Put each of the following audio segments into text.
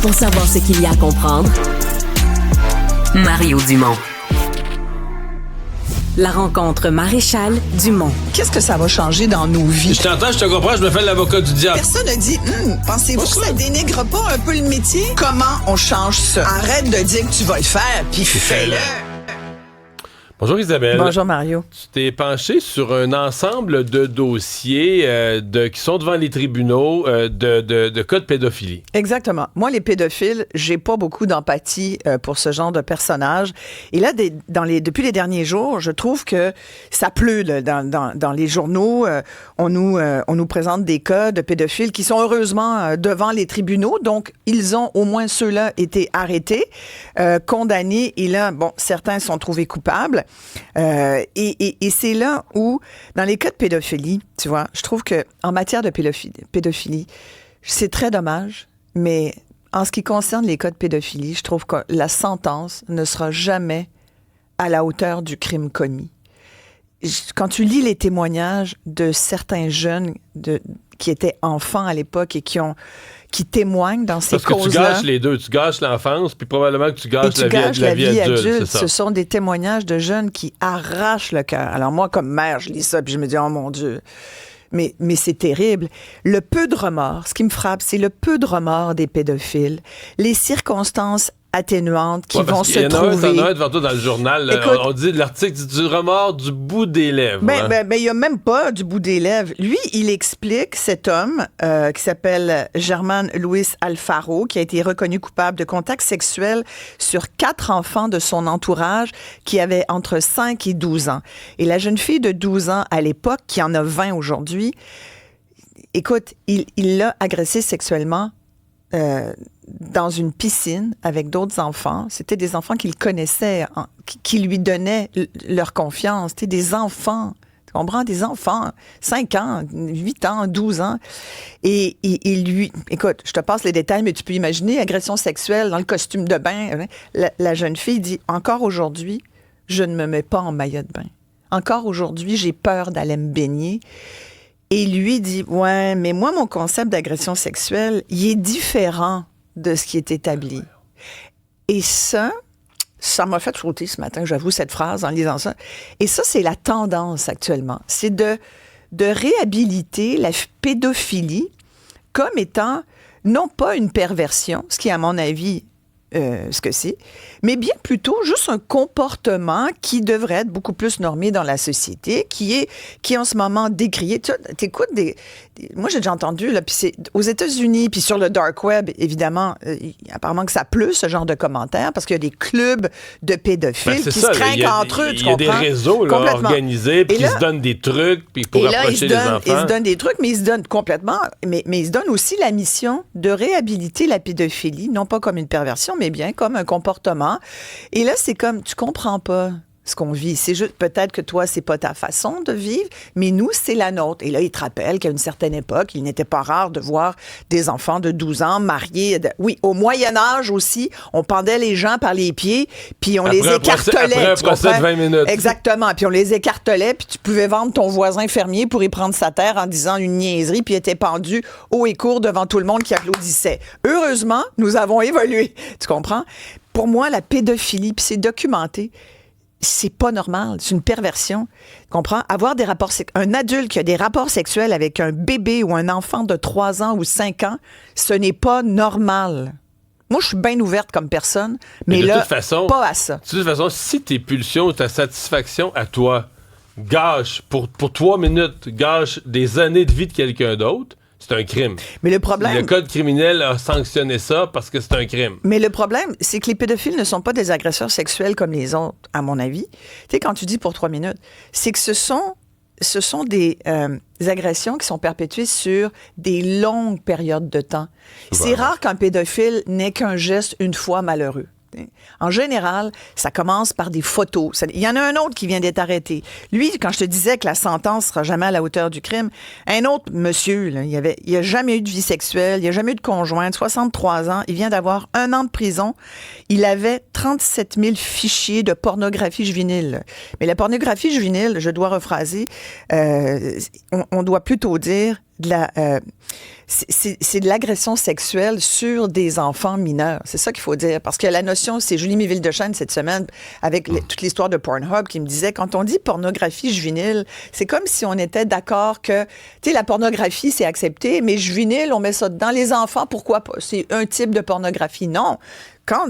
Pour savoir ce qu'il y a à comprendre, Mario Dumont. La rencontre Maréchal Dumont. Qu'est-ce que ça va changer dans nos vies? Je t'entends, je te comprends, je me fais l'avocat du diable. Personne n'a dit, pensez-vous que ça dénigre pas un peu le métier? Comment on change ça? Arrête de dire que tu vas le faire, puis fais-le. Bonjour Isabelle. Bonjour Mario. Tu t'es penché sur un ensemble de dossiers qui sont devant les tribunaux de cas de pédophilie. Exactement. Moi, les pédophiles, j'ai pas beaucoup d'empathie pour ce genre de personnages. Et là, depuis les derniers jours, je trouve que ça pleut là, dans les journaux. On nous présente des cas de pédophiles qui sont heureusement devant les tribunaux. Donc, ils ont, au moins ceux-là, été arrêtés, condamnés. Et là, bon, certains sont trouvés coupables. Et c'est là où, dans les cas de pédophilie, tu vois, je trouve que en matière de pédophilie, c'est très dommage, mais en ce qui concerne les cas de pédophilie, je trouve que la sentence ne sera jamais à la hauteur du crime commis. Quand tu lis les témoignages de certains jeunes qui étaient enfants à l'époque et qui témoignent dans ces causes-là. Parce que tu gâches les deux. Tu gâches l'enfance, puis probablement que tu gâches la vie adulte. Ce sont des témoignages de jeunes qui arrachent le cœur. Alors moi, comme mère, je lis ça, puis je me dis, oh mon Dieu. Mais c'est terrible. Le peu de remords, ce qui me frappe, c'est le peu de remords des pédophiles. Les circonstances atténuantes qui vont se trouver. Il y en a un devant toi dans le journal. Écoute, on dit, l'article dit du remords du bout des lèvres. Ben, il n'y a même pas du bout des lèvres. Lui, il explique, cet homme qui s'appelle Germán Luis Alfaro, qui a été reconnu coupable de contact sexuel sur 4 enfants de son entourage qui avaient entre 5 et 12 ans. Et la jeune fille de 12 ans à l'époque, qui en a 20 aujourd'hui, écoute, il l'a agressée sexuellement dans une piscine avec d'autres enfants. C'était des enfants qu'il connaissait, qui lui donnaient leur confiance. C'était des enfants, tu comprends? Des enfants, 5 ans, 8 ans, 12 ans. Et lui, écoute, je te passe les détails, mais tu peux imaginer, agression sexuelle dans le costume de bain. La jeune fille dit, encore aujourd'hui, je ne me mets pas en maillot de bain. Encore aujourd'hui, j'ai peur d'aller me baigner. Et lui dit, ouais, mais moi, mon concept d'agression sexuelle, il est différent de ce qui est établi. Et ça m'a fait sauter ce matin, j'avoue, cette phrase en lisant ça. Et ça, c'est la tendance actuellement. C'est de réhabiliter la pédophilie comme étant non pas une perversion, ce qui, à mon avis, ce que c'est, mais bien plutôt juste un comportement qui devrait être beaucoup plus normé dans la société, qui est en ce moment décrié. Tu écoutes moi, j'ai déjà entendu, là, puis c'est aux États-Unis, puis sur le dark web, évidemment, apparemment que ça pleut, ce genre de commentaires, parce qu'il y a des clubs de pédophiles qui se trinquent entre eux, tu comprends? Il y a des réseaux là, organisés, puis qui se donnent des trucs puis pour approcher les enfants. Ils se donnent des trucs, mais ils se donnent complètement, mais ils se donnent aussi la mission de réhabiliter la pédophilie, non pas comme une perversion, mais bien comme un comportement. Et là, c'est comme, tu comprends pas ce qu'on vit. C'est juste, peut-être que toi, c'est pas ta façon de vivre, mais nous, c'est la nôtre. Et là, il te rappelle qu'à une certaine époque, il n'était pas rare de voir des enfants de 12 ans mariés. Oui, au Moyen-Âge aussi, on pendait les gens par les pieds, puis on les écartelait. Après un procès de 20 minutes. Exactement. Puis on les écartelait, puis tu pouvais vendre ton voisin fermier pour y prendre sa terre en disant une niaiserie, puis il était pendu haut et court devant tout le monde qui applaudissait. Heureusement, nous avons évolué. Tu comprends? Pour moi, la pédophilie, puis c'est documenté, c'est pas normal, c'est une perversion. Tu comprends? Avoir des rapports un adulte qui a des rapports sexuels avec un bébé ou un enfant de 3 ans ou 5 ans, ce n'est pas normal. Moi, je suis bien ouverte comme personne, mais là, toute façon, pas à ça. De toute façon, si tes pulsions ou ta satisfaction à toi gâche pour 3 minutes, gâche des années de vie de quelqu'un d'autre, c'est un crime. Mais le problème... Le code criminel a sanctionné ça parce que c'est un crime. Mais le problème, c'est que les pédophiles ne sont pas des agresseurs sexuels comme les autres, à mon avis. Tu sais, quand tu dis pour 3 minutes, c'est que ce sont des agressions qui sont perpétuées sur des longues périodes de temps. Voilà. C'est rare qu'un pédophile n'ait qu'un geste une fois malheureux. En général, ça commence par des photos. Il y en a un autre qui vient d'être arrêté. Lui, quand je te disais que la sentence ne sera jamais à la hauteur du crime, un autre monsieur, là, il n'a jamais eu de vie sexuelle, il n'a jamais eu de conjointe, 63 ans, il vient d'avoir 1 an de prison. Il avait 37 000 fichiers de pornographie juvénile. Mais la pornographie juvénile, je dois rephraser, on doit plutôt dire c'est de l'agression sexuelle sur des enfants mineurs. C'est ça qu'il faut dire. Parce que la notion, c'est Julie Méville-Dechaine cette semaine, avec toute l'histoire de Pornhub, qui me disait, quand on dit pornographie juvénile, c'est comme si on était d'accord que, tu sais, la pornographie, c'est accepté, mais juvénile, on met ça dans les enfants, pourquoi pas? C'est un type de pornographie. Non. Quand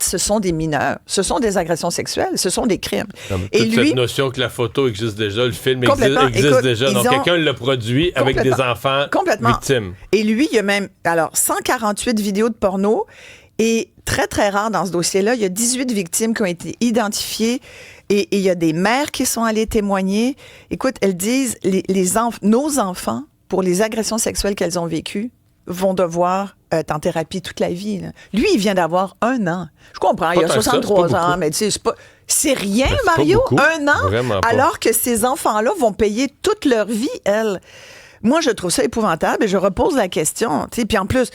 ce sont des mineurs, ce sont des agressions sexuelles, ce sont des crimes. Et lui, cette notion que la photo existe déjà, le film existe déjà, donc quelqu'un l'a produit avec des enfants victimes. Et lui, il y a même 148 vidéos de porno, et très, très rare dans ce dossier-là, il y a 18 victimes qui ont été identifiées, et il y a des mères qui sont allées témoigner. Écoute, elles disent, nos enfants, pour les agressions sexuelles qu'elles ont vécues, vont devoir être en thérapie toute la vie. Là. Lui, il vient d'avoir 1 an. Je comprends, il a 63 ans, mais tu sais, c'est rien, Mario, 1 an, alors que ces enfants-là vont payer toute leur vie, elles. Moi, je trouve ça épouvantable et je repose la question. Puis en plus,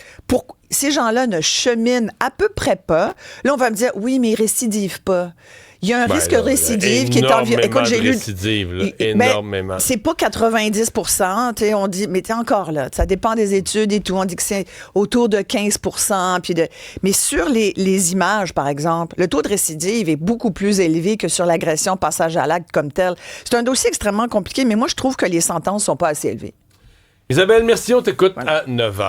ces gens-là ne cheminent à peu près pas. Là, on va me dire, oui, mais ils récidivent pas. Il y a un risque de récidive qui est environ. Écoute, j'ai lu. Énormément. C'est pas 90 %. On dit, mais t'es encore là. Ça dépend des études et tout. On dit que c'est autour de 15 %. Mais sur les images, par exemple, le taux de récidive est beaucoup plus élevé que sur l'agression passage à l'acte comme tel. C'est un dossier extrêmement compliqué, mais moi, je trouve que les sentences sont pas assez élevées. Isabelle, merci. On t'écoute à 9h.